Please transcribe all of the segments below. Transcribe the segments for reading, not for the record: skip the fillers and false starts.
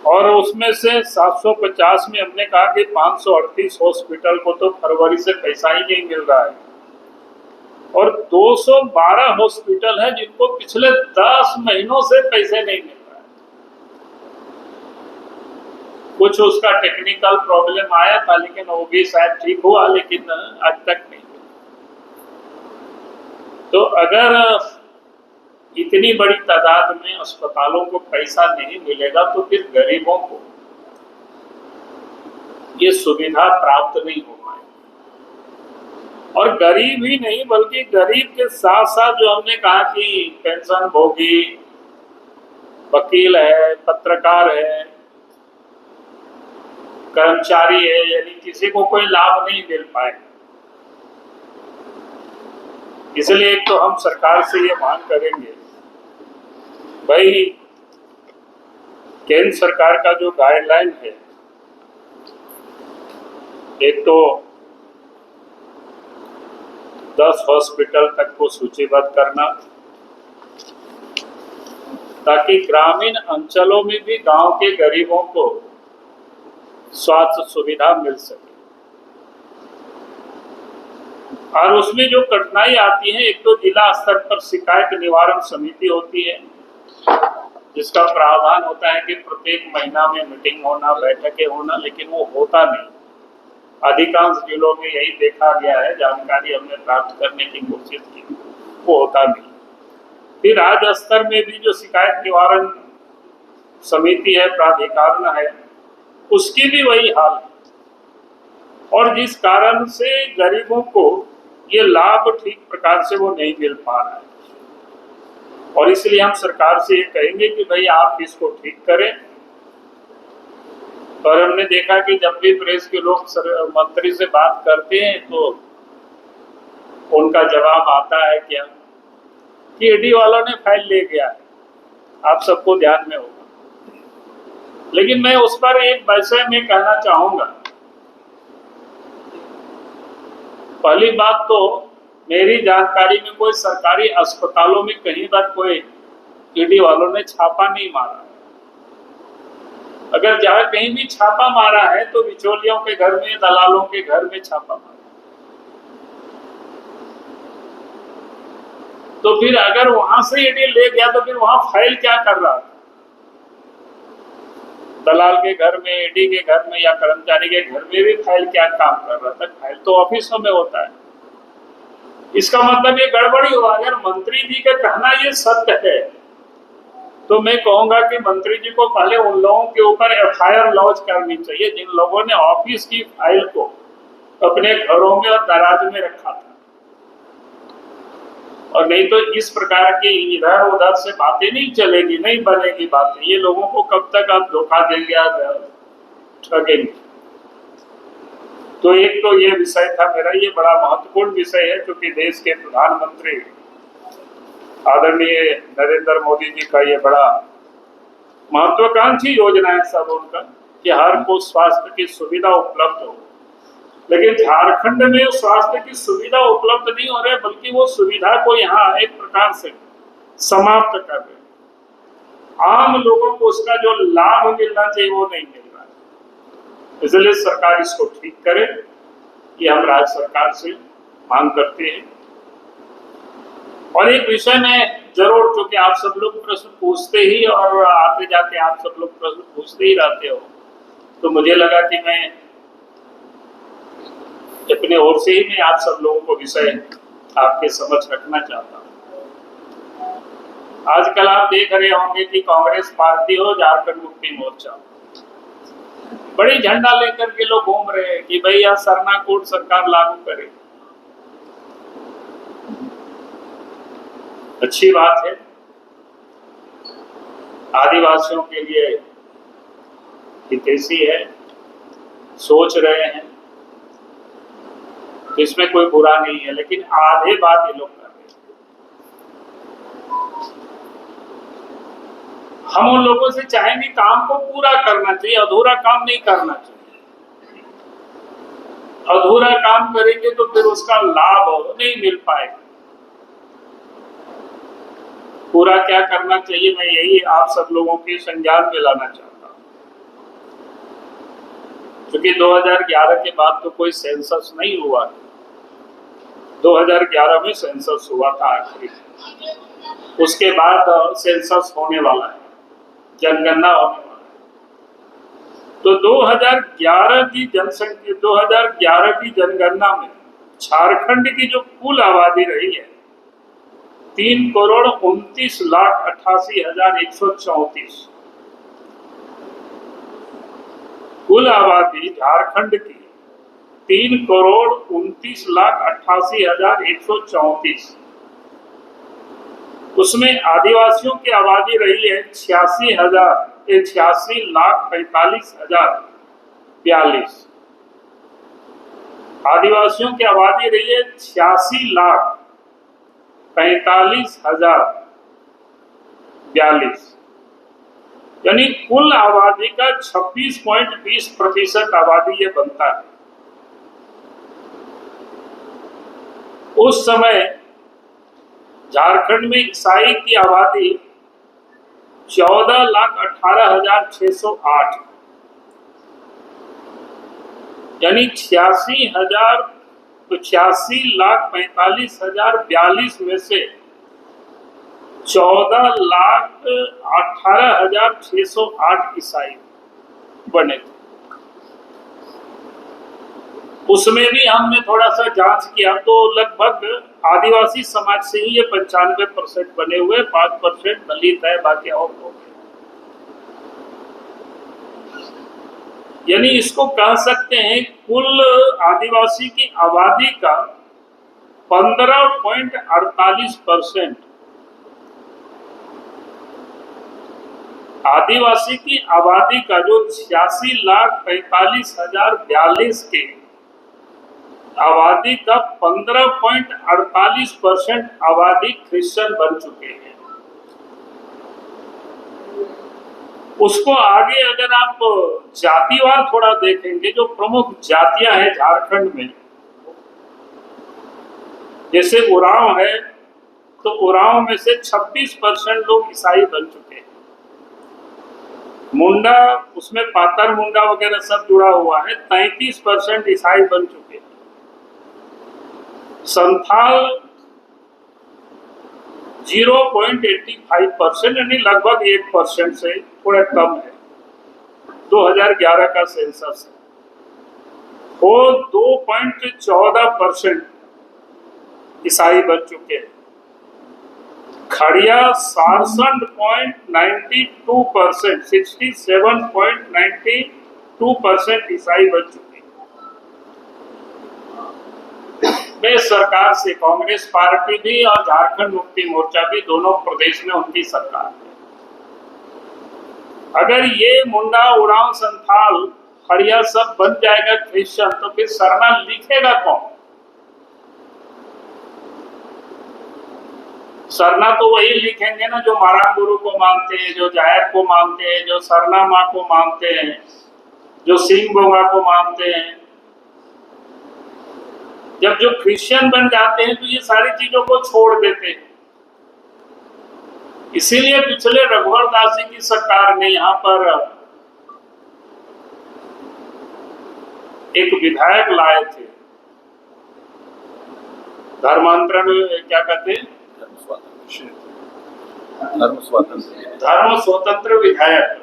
और उसमें से 750 में हमने कहा कि 538 हॉस्पिटल को तो फरवरी से पैसा ही नहीं मिल रहा है, और 212 हॉस्पिटल है जिनको पिछले 10 महीनों से पैसे नहीं मिल रहा है। कुछ उसका टेक्निकल प्रॉब्लम आया था, लेकिन वो भी शायद ठीक हुआ, लेकिन आज तक नहीं। तो अगर इतनी बड़ी तादाद में अस्पतालों को पैसा नहीं मिलेगा तो फिर गरीबों को ये सुविधा प्राप्त नहीं हो पाएगी। और गरीब ही नहीं, बल्कि गरीब के साथ साथ जो हमने कहा कि पेंशन भोगी, वकील है, पत्रकार है, कर्मचारी है, यानी किसी को कोई लाभ नहीं मिल पाएगा। इसलिए एक तो हम सरकार से ये मांग करेंगे, भाई केंद्र सरकार का जो गाइडलाइन है, एक तो 10 हॉस्पिटल तक को सूचीबद्ध करना, ताकि ग्रामीण अंचलों में भी गांव के गरीबों को स्वास्थ्य सुविधा मिल सके। और उसमें जो कठिनाई आती है, एक तो जिला स्तर पर शिकायत निवारण समिति होती है, जिसका प्रावधान होता है कि प्रत्येक महीना में मीटिंग होना, बैठकें होना, लेकिन वो होता नहीं। अधिकांश जिलों में यही देखा गया है, जानकारी हमने प्राप्त करने की कोशिश की, वो होता नहीं। फिर राज्य स्तर में भी जो शिकायत निवारण समिति है, प्राधिकरण है, उसकी भी वही हाल है, और जिस कारण से गरीबों को ये लाभ ठीक प्रकार से वो नहीं मिल पा रहा है। और इसलिए हम सरकार से ये कहेंगे कि भाई आप इसको ठीक करें। और हमने देखा कि जब भी प्रेस के लोग मंत्री से बात करते हैं तो उनका जवाब आता है क्या कि ईडी वालों ने फाइल ले गया है, आप सबको ध्यान में होगा। लेकिन मैं उस पर एक विषय में कहना चाहूंगा। पहली बात तो मेरी जानकारी में कोई सरकारी अस्पतालों में कहीं पर कोई ईडी वालों ने छापा नहीं मारा। अगर जहां कहीं भी छापा मारा है तो बिचौलियों के घर में, दलालों के घर में छापा मारा। तो फिर अगर वहां से ईडी ले गया तो फिर वहां फाइल क्या कर रहा था? दलाल के घर में, ईडी के घर में या कर्मचारी के घर में भी फाइल क्या काम कर रहा था? फाइल तो ऑफिसों में होता है। इसका मतलब ये गड़बड़ी हुआ। अगर मंत्री जी का कहना ये सत्य है तो मैं कहूंगा कि मंत्री जी को पहले उन लोगों के ऊपर एफआईआर लॉन्च करनी चाहिए जिन लोगों ने ऑफिस की फाइल को अपने घरों में और दराज में रखा था। और नहीं तो इस प्रकार की इधर उधर से बातें नहीं चलेगी, नहीं बनेगी बातें। ये लोगों को कब तक आप धोखा देंगे, आप ठगेंगे। तो एक तो ये विषय था मेरा, ये बड़ा महत्वपूर्ण विषय है, क्योंकि देश के प्रधानमंत्री आदरणीय नरेंद्र मोदी जी का ये बड़ा महत्वाकांक्षी योजना है सब उनका, कि हर को स्वास्थ्य की सुविधा उपलब्ध हो। लेकिन झारखंड में स्वास्थ्य की सुविधा उपलब्ध नहीं हो रही, बल्कि वो सुविधा को यहाँ एक प्रकार से समाप्त कर रहे। आम लोगों को उसका जो लाभ मिलना चाहिए वो नहीं मिल रहा है। इसलिए सरकार इसको ठीक करे, ये हम राज्य सरकार से मांग करते हैं। और एक विषय में जरूर, क्योंकि आप सब लोग प्रश्न पूछते ही और आते जाते आप सब लोग प्रश्न पूछते ही रहते हो, तो मुझे लगा कि मैं अपने ओर से ही मैं आप सब लोगों को विषय आपके समझ रखना चाहता हूँ। आजकल आप देख रहे होंगे कि कांग्रेस पार्टी हो, झारखंड मुक्ति मोर्चा, बड़ी झंडा लेकर के लोग घूम रहे हैं कि भैया सरना कोड सरकार लागू करे। अच्छी बात है, आदिवासियों के लिए हितैषी है, सोच रहे हैं, इसमें कोई बुरा नहीं है। लेकिन आधे बात ये लोग कर रहे हैं। हम उन लोगों से चाहेंगे काम को पूरा करना चाहिए, अधूरा काम नहीं करना चाहिए। अधूरा काम करेंगे तो फिर उसका लाभ नहीं मिल पाएगा। पूरा क्या करना चाहिए, मैं यही आप सब लोगों के संज्ञान में लाना चाहता हूं। क्योंकि 2011 के बाद तो कोई सेंसस नहीं हुआ। 2011 में सेंसस हुआ था आखिरी, उसके बाद सेंसस होने वाला है, जनगणना होने वाला है। तो 2011 की जनसंख्या, 2011 की जनगणना में झारखंड की जो कुल आबादी रही है 3,29,88,134। कुल आबादी झारखंड की 3,29,88,134। उसमें आदिवासियों की आबादी रही है 86,45,42। आदिवासियों की आबादी रही है 86,45,042। यानी कुल आबादी का 26.20% आबादी ये बनता है। उस समय झारखंड में ईसाई की आबादी 14,18,608, यानी 86,45,042 में से 14,18,608 ईसाई बने थे। उसमें भी हमने थोड़ा सा जांच किया तो लगभग आदिवासी समाज से ही ये 95% बने हुए, 5% दलित है, बाकी और लोग। यानी इसको कह सकते हैं कुल आदिवासी की आबादी का 15.48%, आदिवासी की आबादी का जो 86,45,042 के आबादी का 15.48% आबादी क्रिश्चियन बन चुके हैं। उसको आगे अगर आप जातिवार थोड़ा देखेंगे, जो प्रमुख जातियां हैं झारखंड में, जैसे उरांव है तो उरांव में से 26% लोग ईसाई बन चुके हैं। मुंडा, उसमें पातर मुंडा वगैरह सब जुड़ा हुआ है, 33% ईसाई बन चुके हैं। संथाल 0.85%, यानी लगभग 1% से थोड़ा कम है। 2011 का सेंसस है। वो 2.14% ईसाई बन चुके हैं। खड़िया 67.92%, 67.92% ईसाई बन चुके हैं। वे सरकार से कांग्रेस पार्टी भी और झारखंड मुक्ति मोर्चा भी, दोनों प्रदेश में उनकी सरकार है। अगर ये मुंडा, उरांव, संथाल, खड़िया सब बन जाएगा क्रिश्चियन, तो फिर सरना लिखेगा कौन? सरना तो वही लिखेंगे ना जो महाराम गुरु को मानते हैं, जो जायर को मानते हैं, जो सरना माँ को मानते हैं, जो सिंह बोगा को मानते हैं। जब जो क्रिश्चियन बन जाते हैं तो ये सारी चीजों को छोड़ देते हैं। इसीलिए पिछले रघुवर दास जी की सरकार ने यहाँ पर एक विधायक लाए थे, धर्मांतरण, क्या कहते हैं, धर्म स्वतंत्र विधायक।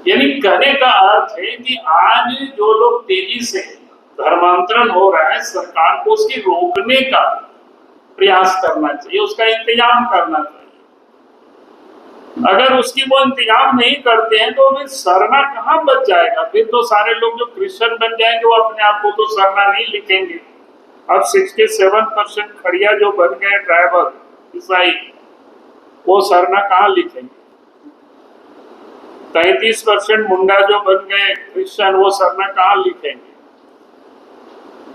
यानी कहने का अर्थ है कि आज जो लोग तेजी से धर्मांतरण हो रहा है, सरकार को उसकी रोकने का प्रयास करना चाहिए, उसका इंतजाम करना चाहिए। अगर उसकी वो इंतजाम नहीं करते हैं तो फिर सरना कहाँ बच जाएगा? फिर तो सारे लोग जो क्रिश्चियन बन जाएंगे वो अपने आप को तो सरना नहीं लिखेंगे। अब 67% खड़िया जो बन गए ट्राइबल ईसाई, वो सरना कहाँ लिखेंगे? 33% मुंडा जो बन गए क्रिश्चियन, वो सरना कहाँ लिखेंगे?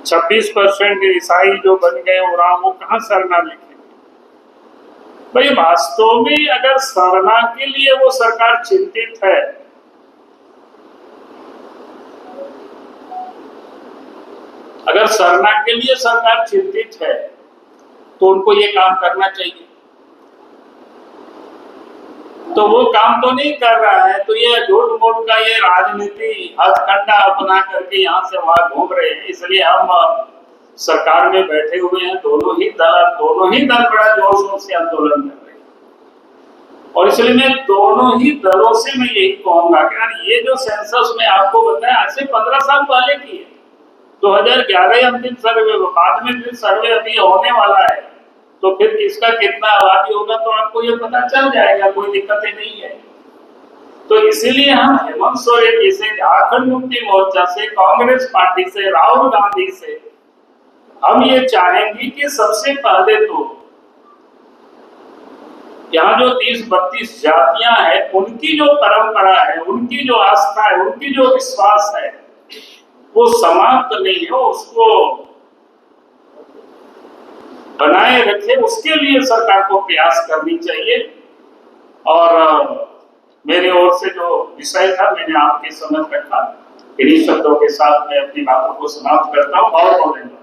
26% ईसाई जो बन गए उरांव, वो कहाँ सरना लिखेंगे? भाई वास्तव में अगर सरना के लिए वो सरकार चिंतित है, अगर सरना के लिए सरकार चिंतित है तो उनको ये काम करना चाहिए। तो वो काम तो नहीं कर रहा है, तो ये झूठ मूठ का ये राजनीति हथकंडा अपना करके यहाँ से वहां घूम रहे हैं। इसलिए हम सरकार में बैठे हुए हैं, दोनों ही दल बड़ा जोर शोर से आंदोलन कर रहे हैं। और इसलिए मैं दोनों ही दलों से मैं यही कहूंगा कि यार ये जो सेंसस में आपको बताया आज से 15 साल पहले की है, 2011 अंतिम सर्वे, बाद में फिर सर्वे अभी होने वाला है, तो फिर किसका कितना आबादी होगा तो आपको ये पता चल जाएगा, कोई दिक्कतें नहीं है। तो इसीलिए हम हेमंत सोरेन जी से, झारखंड मुक्ति मोर्चा से, कांग्रेस पार्टी से, राहुल गांधी से हम ये चाहेंगे कि सबसे पहले तो यहाँ जो 30-32 जातियां हैं, उनकी जो परंपरा है, उनकी जो आस्था है, उनकी जो विश्वास है, वो समाप्त नहीं हो, उसको बनाए रखे, उसके लिए सरकार को प्रयास करनी चाहिए। और मेरे ओर से जो विषय था मैंने आपके समझ रखा। इन्हीं शब्दों के साथ मैं अपनी बातों को समाप्त करता हूँ। बहुत बहुत धन्यवाद।